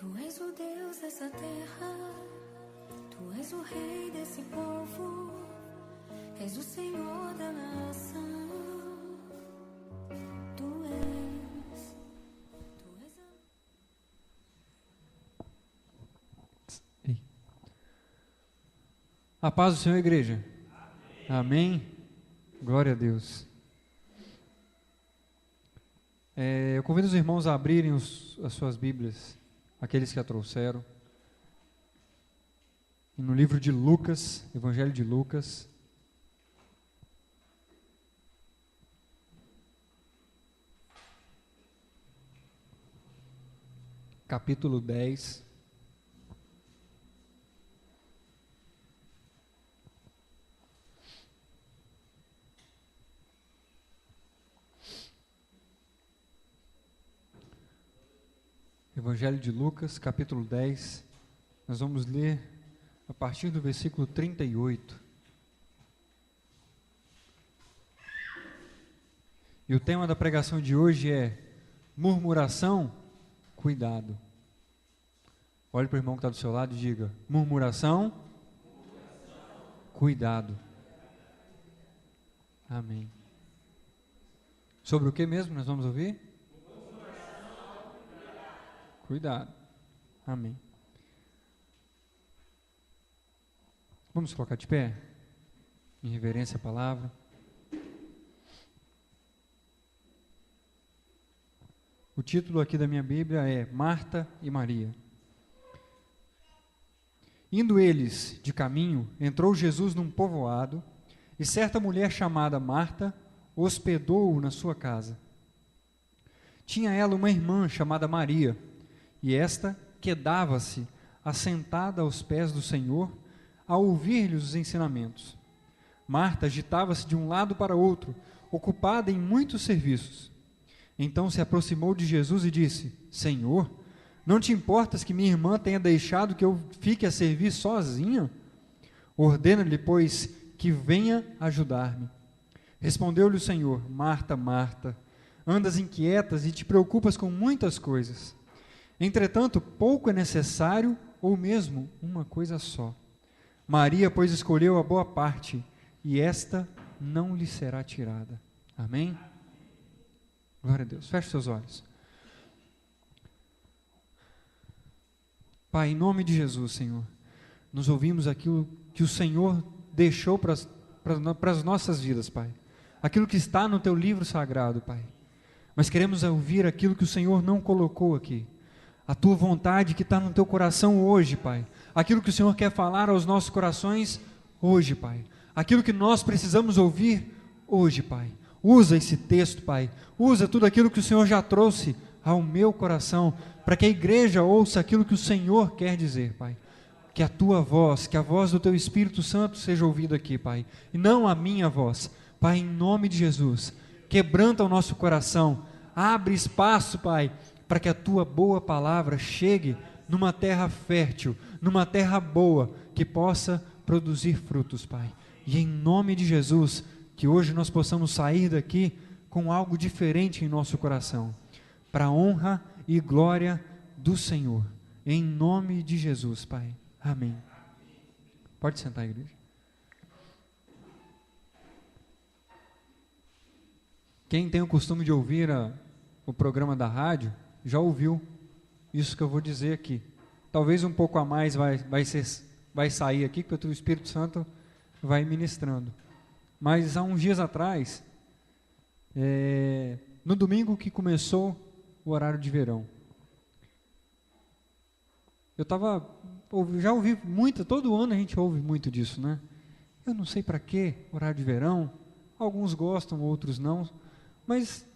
Tu és o Deus dessa terra, Tu és o Rei desse povo, és o Senhor da nação. Tu és a paz do Senhor, igreja. Amém. Glória a Deus. Eu convido os irmãos a abrirem as suas Bíblias, aqueles que a trouxeram, e no livro de Lucas, Evangelho de Lucas, capítulo 10. Evangelho de Lucas, capítulo 10, nós vamos ler a partir do versículo 38. E o tema da pregação de hoje é murmuração, cuidado. Olhe para o irmão que está do seu lado e diga: murmuração, cuidado. Amém. Sobre o que mesmo nós vamos ouvir? Cuidado. Amém. Vamos colocar de pé, em reverência à palavra. O título aqui da minha Bíblia é Marta e Maria. Indo eles de caminho, entrou Jesus num povoado, e certa mulher chamada Marta hospedou-o na sua casa. Tinha ela uma irmã chamada Maria, e esta quedava-se assentada aos pés do Senhor, a ouvir-lhe os ensinamentos. Marta agitava-se de um lado para outro, ocupada em muitos serviços. Então se aproximou de Jesus e disse: Senhor, não te importas que minha irmã tenha deixado que eu fique a servir sozinha? Ordena-lhe, pois, que venha ajudar-me. Respondeu-lhe o Senhor: Marta, Marta, andas inquietas e te preocupas com muitas coisas. Entretanto, pouco é necessário, ou mesmo uma coisa só. Maria, pois, escolheu a boa parte, e esta não lhe será tirada. Amém? Glória a Deus. Feche seus olhos. Pai, em nome de Jesus, Senhor, nós ouvimos aquilo que o Senhor deixou para as nossas vidas, Pai. Aquilo que está no Teu livro sagrado, Pai. Mas queremos ouvir aquilo que o Senhor não colocou aqui. A Tua vontade que está no Teu coração hoje, Pai. Aquilo que o Senhor quer falar aos nossos corações hoje, Pai. Aquilo que nós precisamos ouvir hoje, Pai. Usa esse texto, Pai. Usa tudo aquilo que o Senhor já trouxe ao meu coração, para que a igreja ouça aquilo que o Senhor quer dizer, Pai. Que a Tua voz, que a voz do Teu Espírito Santo seja ouvida aqui, Pai. E não a minha voz. Pai, em nome de Jesus, quebranta o nosso coração. Abre espaço, Pai, para que a Tua boa palavra chegue numa terra fértil, numa terra boa, que possa produzir frutos, Pai. E em nome de Jesus, que hoje nós possamos sair daqui com algo diferente em nosso coração, para a honra e glória do Senhor. Em nome de Jesus, Pai. Amém. Pode sentar, igreja. Quem tem o costume de ouvir o programa da rádio, já ouviu isso que eu vou dizer aqui. Talvez um pouco a mais vai sair aqui, que o Espírito Santo vai ministrando. Mas há uns dias atrás, no domingo que começou o horário de verão, já ouvi muito, todo ano a gente ouve muito disso, né? Eu não sei para que horário de verão, alguns gostam, outros não, mas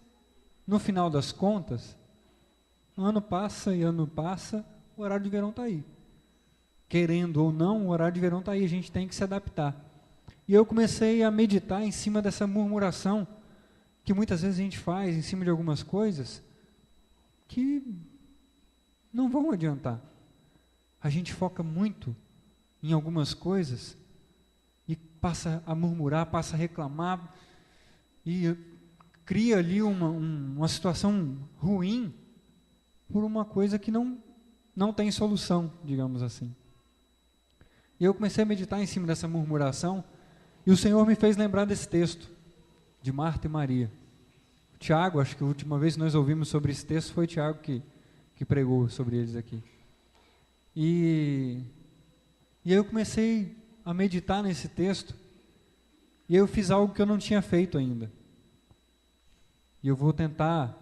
no final das contas, ano passa e ano passa, o horário de verão está aí. Querendo ou não, o horário de verão está aí, a gente tem que se adaptar. E eu comecei a meditar em cima dessa murmuração, que muitas vezes a gente faz em cima de algumas coisas, que não vão adiantar. A gente foca muito em algumas coisas, e passa a murmurar, passa a reclamar, e cria ali uma situação ruim, por uma coisa que não não tem solução, digamos assim. E eu comecei a meditar em cima dessa murmuração, e o Senhor me fez lembrar desse texto, de Marta e Maria. Tiago, acho que a última vez que nós ouvimos sobre esse texto foi Tiago que pregou sobre eles aqui. E aí eu comecei a meditar nesse texto, e aí eu fiz algo que eu não tinha feito ainda. E eu vou tentar,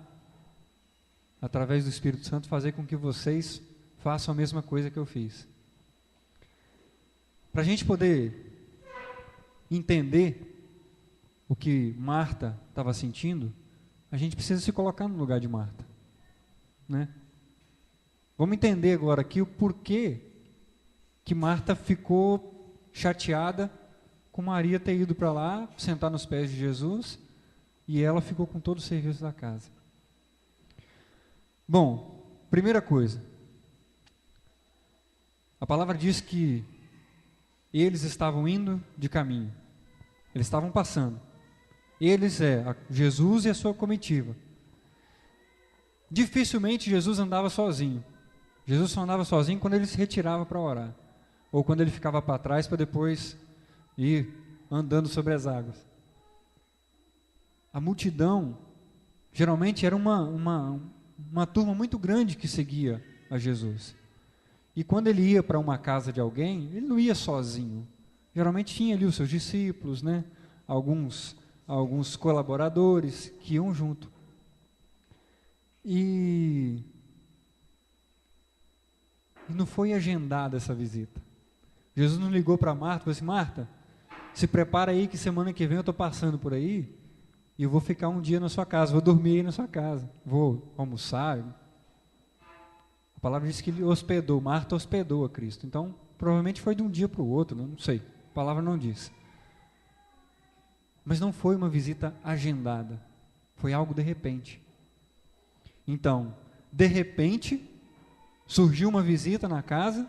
através do Espírito Santo, fazer com que vocês façam a mesma coisa que eu fiz. Para a gente poder entender o que Marta estava sentindo, a gente precisa se colocar no lugar de Marta, né? Vamos entender agora aqui o porquê que Marta ficou chateada com Maria ter ido para lá, sentar nos pés de Jesus, e ela ficou com todo o serviço da casa. Bom, primeira coisa, a palavra diz que eles estavam indo de caminho, eles estavam passando. Eles Jesus e a sua comitiva. Dificilmente Jesus andava sozinho. Jesus só andava sozinho quando ele se retirava para orar, ou quando ele ficava para trás para depois ir andando sobre as águas. A multidão geralmente era uma turma muito grande que seguia a Jesus. E quando ele ia para uma casa de alguém, ele não ia sozinho. Geralmente tinha ali os seus discípulos, né? Alguns colaboradores que iam junto. E não foi agendada essa visita. Jesus não ligou para Marta e falou assim: Marta, se prepara aí que semana que vem eu estou passando por aí e eu vou ficar um dia na sua casa, vou dormir aí na sua casa, vou almoçar. A palavra diz que ele hospedou, Marta hospedou a Cristo. Então, provavelmente foi de um dia para o outro, não sei, a palavra não diz. Mas não foi uma visita agendada, foi algo de repente. Então, de repente, surgiu uma visita na casa,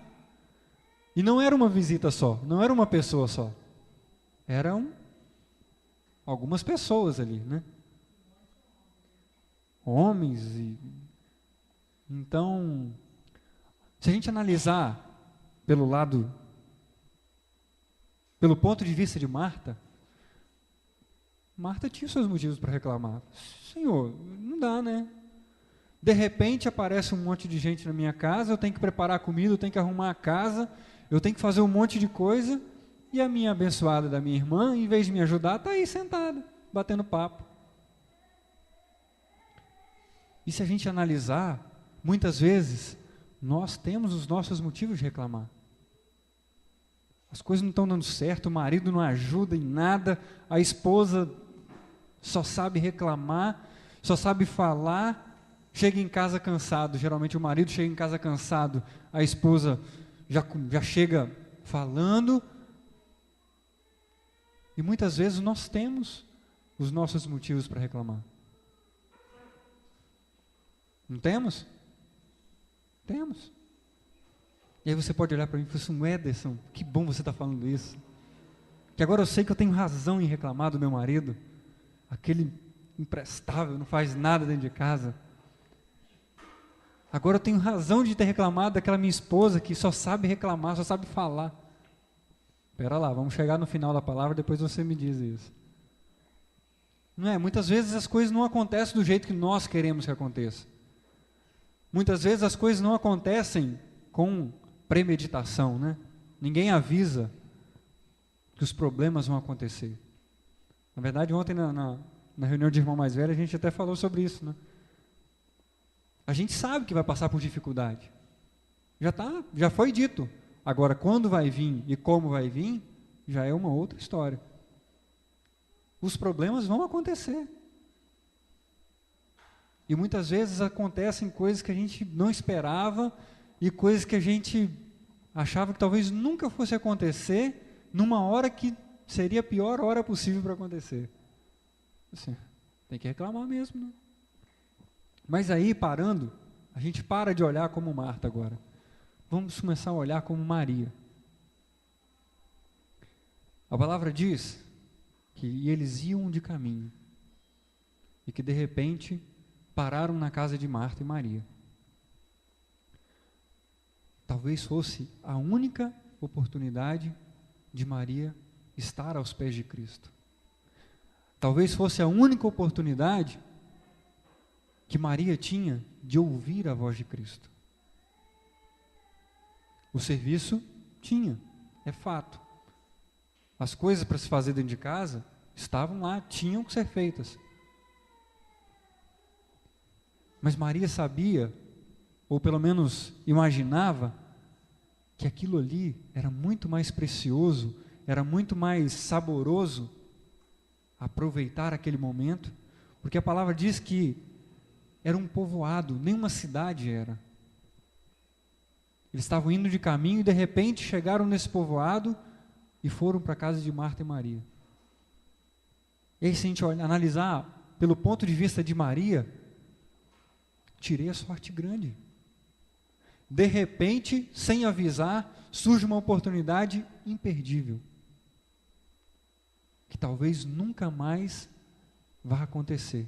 e não era uma visita só, não era uma pessoa só, eram algumas pessoas ali, né? Homens. Então, se a gente analisar pelo ponto de vista de Marta, Marta tinha seus motivos para reclamar. Senhor, não dá, né? De repente aparece um monte de gente na minha casa, eu tenho que preparar comida, eu tenho que arrumar a casa, eu tenho que fazer um monte de coisa, e a minha abençoada da minha irmã, em vez de me ajudar, está aí sentada, batendo papo. E se a gente analisar, muitas vezes, nós temos os nossos motivos de reclamar. As coisas não estão dando certo, o marido não ajuda em nada, a esposa só sabe reclamar, só sabe falar, chega em casa cansado. Geralmente o marido chega em casa cansado, a esposa já chega falando. E muitas vezes nós temos os nossos motivos para reclamar. Não temos? Temos. E aí você pode olhar para mim e falar assim: Ederson, que bom você está falando isso. Que agora eu sei que eu tenho razão em reclamar do meu marido. Aquele imprestável, não faz nada dentro de casa. Agora eu tenho razão de ter reclamado daquela minha esposa que só sabe reclamar, só sabe falar. Espera lá, vamos chegar no final da palavra, depois você me diz isso. Não é? Muitas vezes as coisas não acontecem do jeito que nós queremos que aconteça. Muitas vezes as coisas não acontecem com premeditação, né? Ninguém avisa que os problemas vão acontecer. Na verdade, ontem na reunião de irmão mais velho, a gente até falou sobre isso, né? A gente sabe que vai passar por dificuldade. Já foi dito. Agora, quando vai vir e como vai vir, já é uma outra história. Os problemas vão acontecer. E muitas vezes acontecem coisas que a gente não esperava e coisas que a gente achava que talvez nunca fosse acontecer numa hora que seria a pior hora possível para acontecer. Assim, tem que reclamar mesmo, né? Mas aí, parando, a gente para de olhar como Marta agora. Vamos começar a olhar como Maria. A palavra diz que eles iam de caminho e que de repente pararam na casa de Marta e Maria. talvez fosse a única oportunidade de Maria estar aos pés de Cristo. Talvez fosse a única oportunidade que Maria tinha de ouvir a voz de Cristo. O serviço tinha, é fato. As coisas para se fazer dentro de casa estavam lá, tinham que ser feitas. Mas Maria sabia, ou pelo menos imaginava, que aquilo ali era muito mais precioso, era muito mais saboroso aproveitar aquele momento, porque a palavra diz que era um povoado, nenhuma cidade era. Eles estavam indo de caminho e de repente chegaram nesse povoado e foram para a casa de Marta e Maria. E aí, se a gente analisar pelo ponto de vista de Maria, tirei a sorte grande. De repente, sem avisar, surge uma oportunidade imperdível, que talvez nunca mais vá acontecer.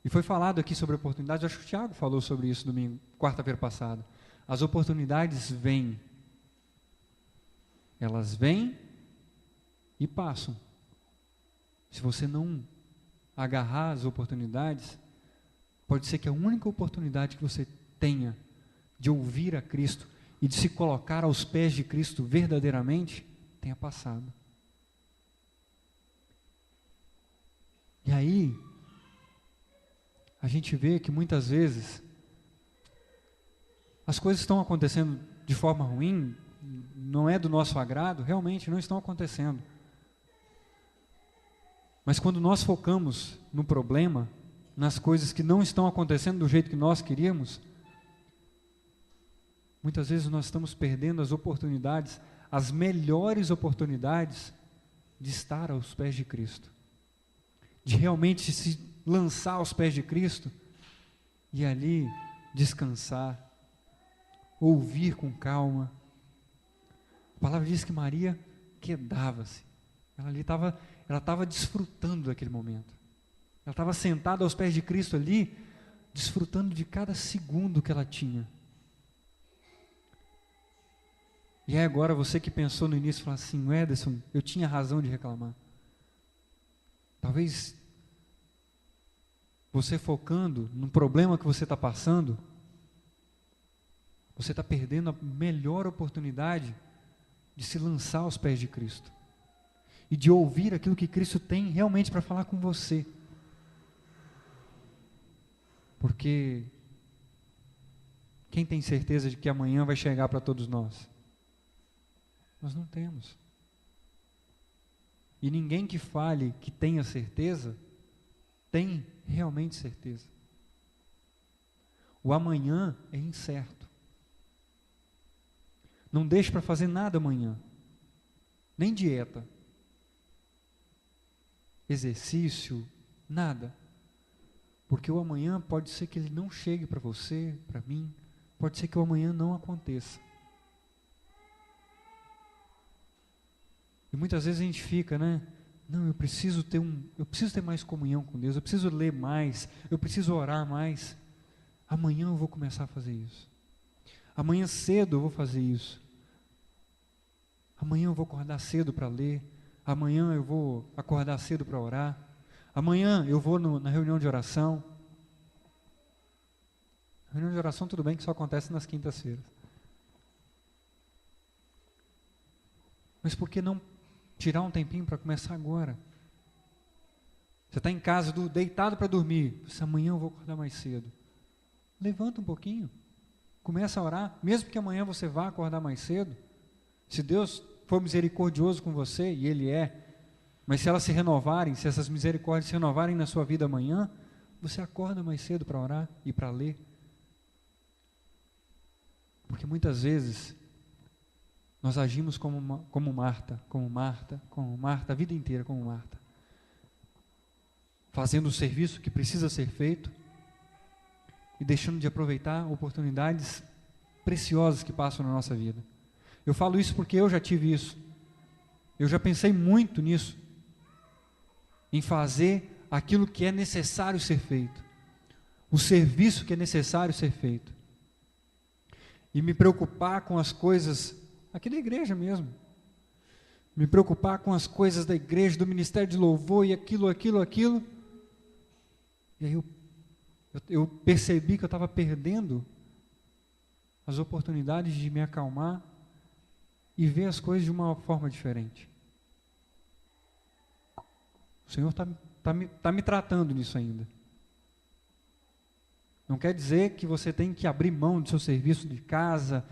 E foi falado aqui sobre oportunidades, acho que o Tiago falou sobre isso quarta-feira passada. As oportunidades vêm. Elas vêm e passam. Se você não agarrar as oportunidades, pode ser que a única oportunidade que você tenha de ouvir a Cristo e de se colocar aos pés de Cristo verdadeiramente, tenha passado. E aí, a gente vê que muitas vezes as coisas estão acontecendo de forma ruim, não é do nosso agrado, realmente não estão acontecendo. Mas quando nós focamos no problema, nas coisas que não estão acontecendo do jeito que nós queríamos, muitas vezes nós estamos perdendo as oportunidades, as melhores oportunidades de estar aos pés de Cristo, de realmente se lançar aos pés de Cristo e ali descansar, ouvir com calma. A palavra diz que Maria quedava-se, ela estava desfrutando daquele momento, ela estava sentada aos pés de Cristo ali, desfrutando de cada segundo que ela tinha. E aí agora você que pensou no início, fala assim: Ederson, eu tinha razão de reclamar. Talvez você focando no problema que você está passando, você está perdendo a melhor oportunidade de se lançar aos pés de Cristo e de ouvir aquilo que Cristo tem realmente para falar com você. Porque quem tem certeza de que amanhã vai chegar para todos nós? Nós não temos. E ninguém que fale que tenha certeza, tem realmente certeza. O amanhã é incerto. Não deixe para fazer nada amanhã, nem dieta, exercício, nada. Porque o amanhã pode ser que ele não chegue para você, para mim, pode ser que o amanhã não aconteça. E muitas vezes a gente fica, não, eu preciso ter mais comunhão com Deus, eu preciso ler mais, eu preciso orar mais. Amanhã eu vou começar a fazer isso. Amanhã cedo eu vou fazer isso. Amanhã eu vou acordar cedo para ler. Amanhã eu vou acordar cedo para orar. Amanhã eu vou na reunião de oração. Reunião de oração, tudo bem que só acontece nas quintas-feiras. Mas por que não tirar um tempinho para começar agora? Você está em casa, deitado para dormir. Amanhã eu vou acordar mais cedo. Levanta um pouquinho. Começa a orar. Mesmo que amanhã você vá acordar mais cedo. Se Deus for misericordioso com você, e Ele é, mas se elas se renovarem, se essas misericórdias se renovarem na sua vida amanhã, você acorda mais cedo para orar e para ler. Porque muitas vezes nós agimos como Marta, a vida inteira como Marta, fazendo o serviço que precisa ser feito e deixando de aproveitar oportunidades preciosas que passam na nossa vida. Eu falo isso porque eu já tive isso. Eu já pensei muito nisso, em fazer aquilo que é necessário ser feito, o serviço que é necessário ser feito. e me preocupar com as coisas aqui da igreja mesmo. Me preocupar com as coisas da igreja, do ministério de louvor e aquilo. E aí eu percebi que eu estava perdendo as oportunidades de me acalmar e ver as coisas de uma forma diferente. O Senhor está me tratando nisso ainda. Não quer dizer que você tem que abrir mão do seu serviço de casa.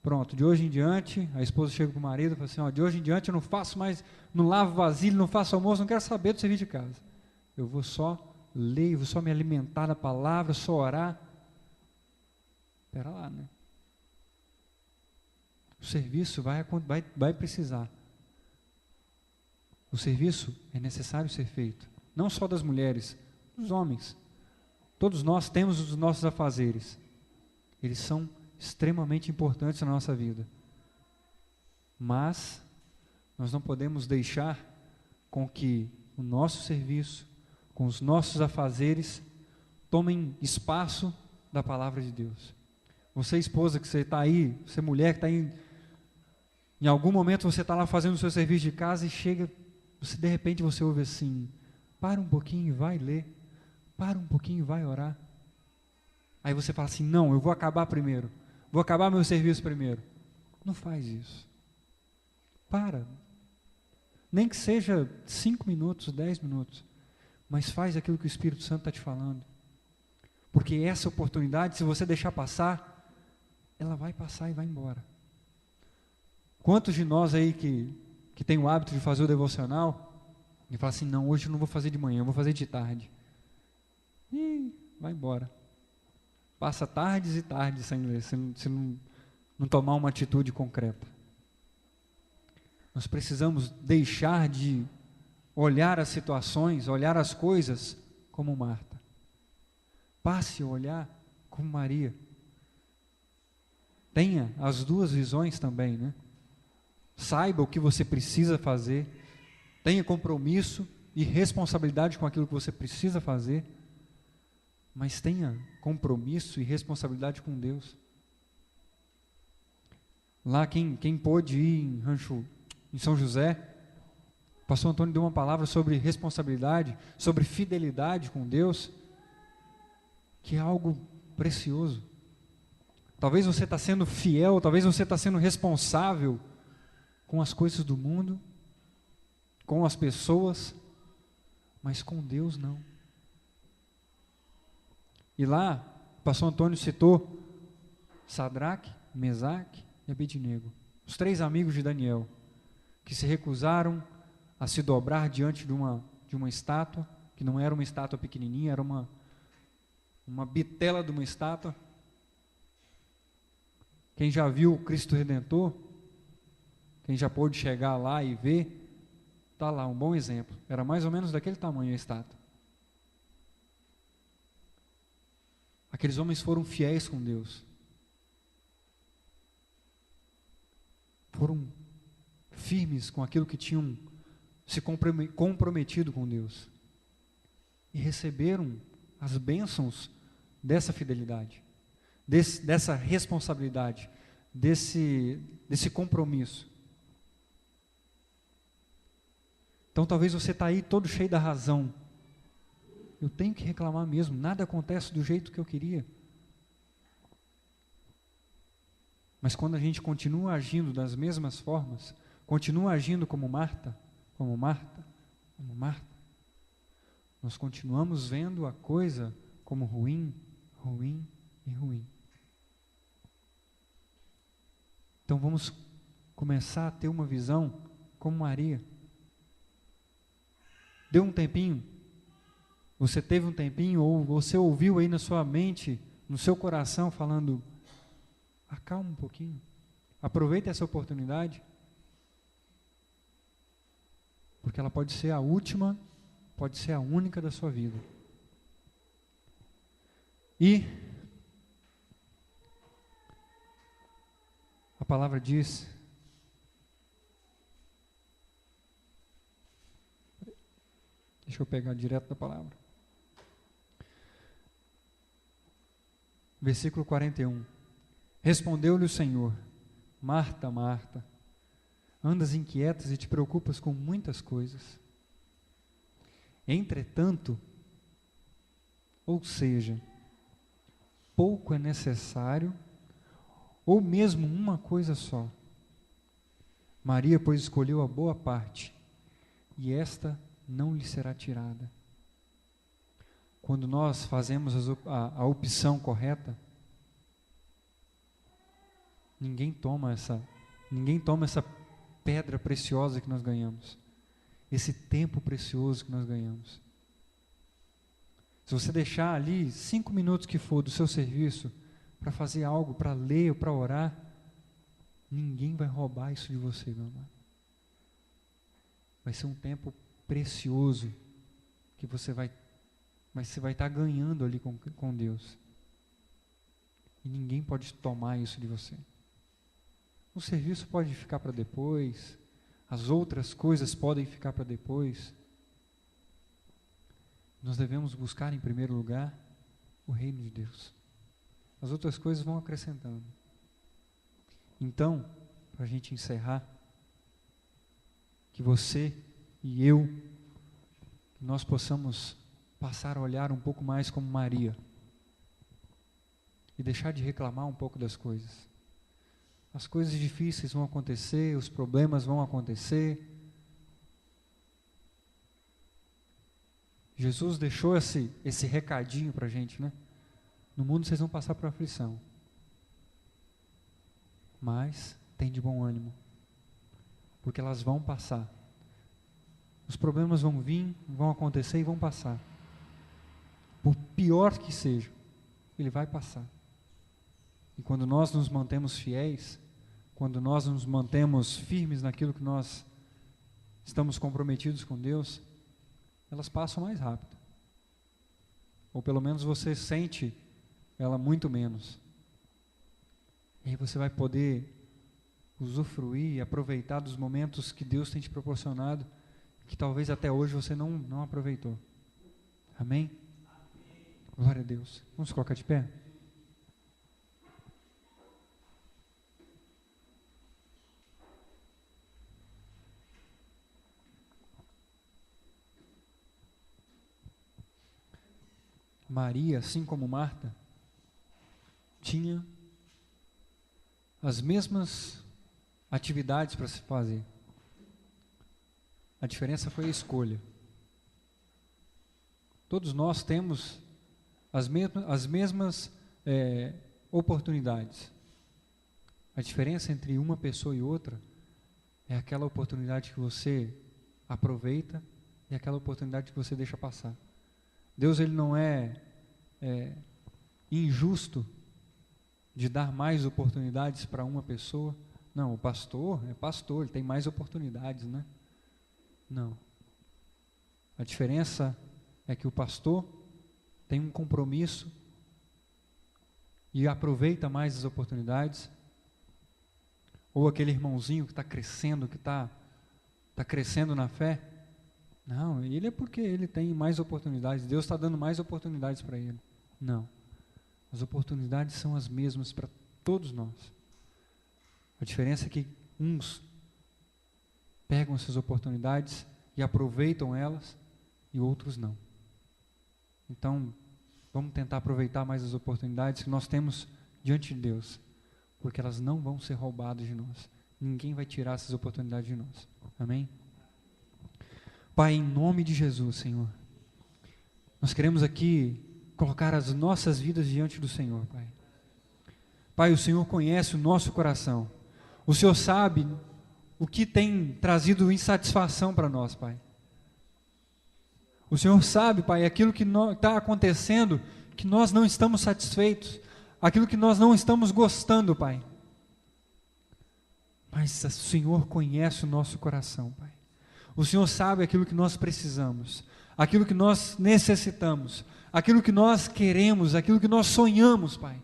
Pronto, de hoje em diante, a esposa chega para o marido e fala assim, de hoje em diante eu não faço mais, não lavo vasilha, não faço almoço, não quero saber do serviço de casa. Eu vou só ler, vou só me alimentar da palavra, só orar. Espera lá, né? O serviço vai precisar. O serviço é necessário ser feito. Não só das mulheres, dos homens. Todos nós temos os nossos afazeres. Eles são extremamente importantes na nossa vida. Mas nós não podemos deixar com que o nosso serviço, com os nossos afazeres, tomem espaço da palavra de Deus. Você, esposa, que você está aí, você, mulher, que está aí, em algum momento você está lá fazendo o seu serviço de casa e chega, de repente você ouve assim, para um pouquinho e vai ler, para um pouquinho e vai orar. Aí você fala assim, não, eu vou acabar primeiro, vou acabar meu serviço primeiro. Não faz isso. Para. Nem que seja 5 minutos, 10 minutos, mas faz aquilo que o Espírito Santo está te falando. Porque essa oportunidade, se você deixar passar, ela vai passar e vai embora. Quantos de nós aí que tem o hábito de fazer o devocional, e fala assim, não, hoje eu não vou fazer de manhã, eu vou fazer de tarde. E vai embora. Passa tardes e tardes sem ler, se não tomar uma atitude concreta. Nós precisamos deixar de olhar as situações, olhar as coisas como Marta. Passe a olhar como Maria. Tenha as duas visões também, né? Saiba o que você precisa fazer, tenha compromisso e responsabilidade com aquilo que você precisa fazer, mas tenha compromisso e responsabilidade com Deus. Lá quem pôde ir em São José, o pastor Antônio deu uma palavra sobre responsabilidade, sobre fidelidade com Deus, que é algo precioso. Talvez você está sendo fiel, talvez você está sendo responsável com as coisas do mundo, com as pessoas, mas com Deus não. E lá, o pastor Antônio citou Sadraque, Mesaque e Abednego, os 3 amigos de Daniel, que se recusaram a se dobrar diante de uma estátua, que não era uma estátua pequenininha, era uma bitela de uma estátua. Quem já viu o Cristo Redentor, quem já pôde chegar lá e ver, está lá, um bom exemplo. Era mais ou menos daquele tamanho a estátua. Aqueles homens foram fiéis com Deus. Foram firmes com aquilo que tinham se comprometido com Deus. E receberam as bênçãos dessa fidelidade, dessa responsabilidade, desse compromisso. Então talvez você está aí todo cheio da razão. Eu tenho que reclamar mesmo, nada acontece do jeito que eu queria. Mas quando a gente continua agindo das mesmas formas, continua agindo como Marta, nós continuamos vendo a coisa como ruim, ruim e ruim. Então vamos começar a ter uma visão como Maria. Deu um tempinho, você teve um tempinho, ou você ouviu aí na sua mente, no seu coração, falando, acalma um pouquinho, aproveita essa oportunidade, porque ela pode ser a última, pode ser a única da sua vida. E a palavra diz, deixa eu pegar direto da palavra. Versículo 41. Respondeu-lhe o Senhor: Marta, Marta, andas inquietas e te preocupas com muitas coisas. Entretanto, ou seja, pouco é necessário, ou mesmo uma coisa só. Maria, pois, escolheu a boa parte, e esta não lhe será tirada. Quando nós fazemos a opção correta, ninguém toma essa pedra preciosa que nós ganhamos, esse tempo precioso que nós ganhamos. Se você deixar ali 5 minutos que for do seu serviço para fazer algo, para ler ou para orar, ninguém vai roubar isso de você, meu amado. Vai ser um tempo precioso que você vai estar ganhando ali com Deus. E ninguém pode tomar isso de você. O serviço pode ficar para depois, as outras coisas podem ficar para depois. Nós devemos buscar em primeiro lugar o reino de Deus. As outras coisas vão acrescentando. Então, para a gente encerrar, que você e eu, que nós possamos passar a olhar um pouco mais como Maria e deixar de reclamar um pouco das coisas. As coisas difíceis vão acontecer, os problemas vão acontecer. Jesus deixou esse recadinho para a gente, né? No mundo vocês vão passar por aflição, mas tem de bom ânimo, porque elas vão passar. Os problemas vão vir, vão acontecer e vão passar. Por pior que seja, ele vai passar. E quando nós nos mantemos fiéis, quando nós nos mantemos firmes naquilo que nós estamos comprometidos com Deus, elas passam mais rápido. Ou pelo menos você sente ela muito menos. E aí você vai poder usufruir e aproveitar dos momentos que Deus tem te proporcionado, que talvez até hoje você não aproveitou. Amém? Glória a Deus. Vamos colocar de pé? Maria, assim como Marta, tinha as mesmas atividades para se fazer. A diferença foi a escolha. Todos nós temos as mesmas oportunidades. A diferença entre uma pessoa e outra é aquela oportunidade que você aproveita e aquela oportunidade que você deixa passar. Deus, ele não é injusto de dar mais oportunidades para uma pessoa. Não, o pastor é pastor, ele tem mais oportunidades, né? Não. A diferença é que o pastor tem um compromisso e aproveita mais as oportunidades. Ou aquele irmãozinho que está crescendo, que está crescendo na fé. Não, ele é porque ele tem mais oportunidades. Deus está dando mais oportunidades para ele. Não. As oportunidades são as mesmas para todos nós. A diferença é que uns pegam essas oportunidades e aproveitam elas e outros não. Então, vamos tentar aproveitar mais as oportunidades que nós temos diante de Deus, porque elas não vão ser roubadas de nós. Ninguém vai tirar essas oportunidades de nós. Amém? Pai, em nome de Jesus, Senhor, nós queremos aqui colocar as nossas vidas diante do Senhor, Pai. Pai, o Senhor conhece o nosso coração. O Senhor sabe o que tem trazido insatisfação para nós, Pai. O Senhor sabe, Pai, aquilo que está acontecendo, que nós não estamos satisfeitos, aquilo que nós não estamos gostando, Pai. Mas o Senhor conhece o nosso coração, Pai. O Senhor sabe aquilo que nós precisamos, aquilo que nós necessitamos, aquilo que nós queremos, aquilo que nós sonhamos, Pai.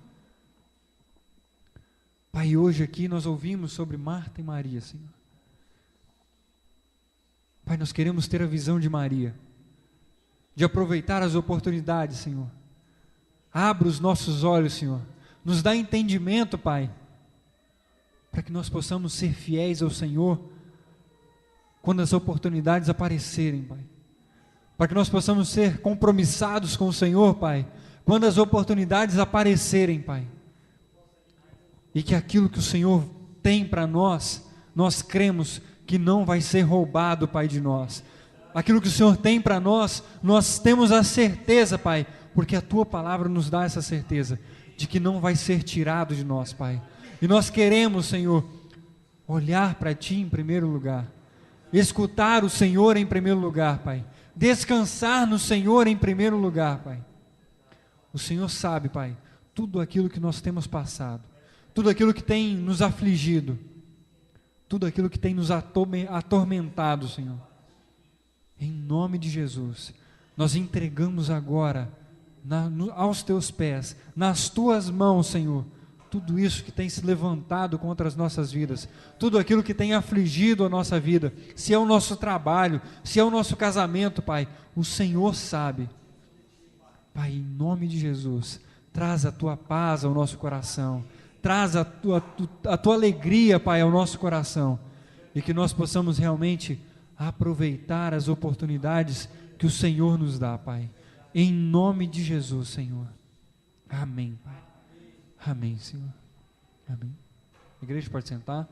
Pai, hoje aqui nós ouvimos sobre Marta e Maria, Senhor. Pai, nós queremos ter a visão de Maria, de aproveitar as oportunidades, Senhor. Abra os nossos olhos, Senhor, nos dá entendimento, Pai, para que nós possamos ser fiéis ao Senhor quando as oportunidades aparecerem, Pai. Para que nós possamos ser compromissados com o Senhor, Pai, quando as oportunidades aparecerem, Pai. E que aquilo que o Senhor tem para nós, nós cremos que não vai ser roubado, Pai, de nós. Aquilo que o Senhor tem para nós, nós temos a certeza, Pai, porque a Tua palavra nos dá essa certeza, de que não vai ser tirado de nós, Pai. E nós queremos, Senhor, olhar para Ti em primeiro lugar, escutar o Senhor em primeiro lugar, Pai, descansar no Senhor em primeiro lugar, Pai. O Senhor sabe, Pai, tudo aquilo que nós temos passado, tudo aquilo que tem nos afligido, tudo aquilo que tem nos atormentado, Senhor. Em nome de Jesus, nós entregamos agora aos Teus pés, nas Tuas mãos, Senhor, tudo isso que tem se levantado contra as nossas vidas, tudo aquilo que tem afligido a nossa vida, se é o nosso trabalho, se é o nosso casamento, Pai, o Senhor sabe. Pai, em nome de Jesus, traz a Tua paz ao nosso coração, traz a tua alegria, Pai, ao nosso coração, e que nós possamos realmente aproveitar as oportunidades que o Senhor nos dá, Pai, em nome de Jesus, Senhor. Amém, Pai. Amém, Senhor. Amém. A igreja pode sentar.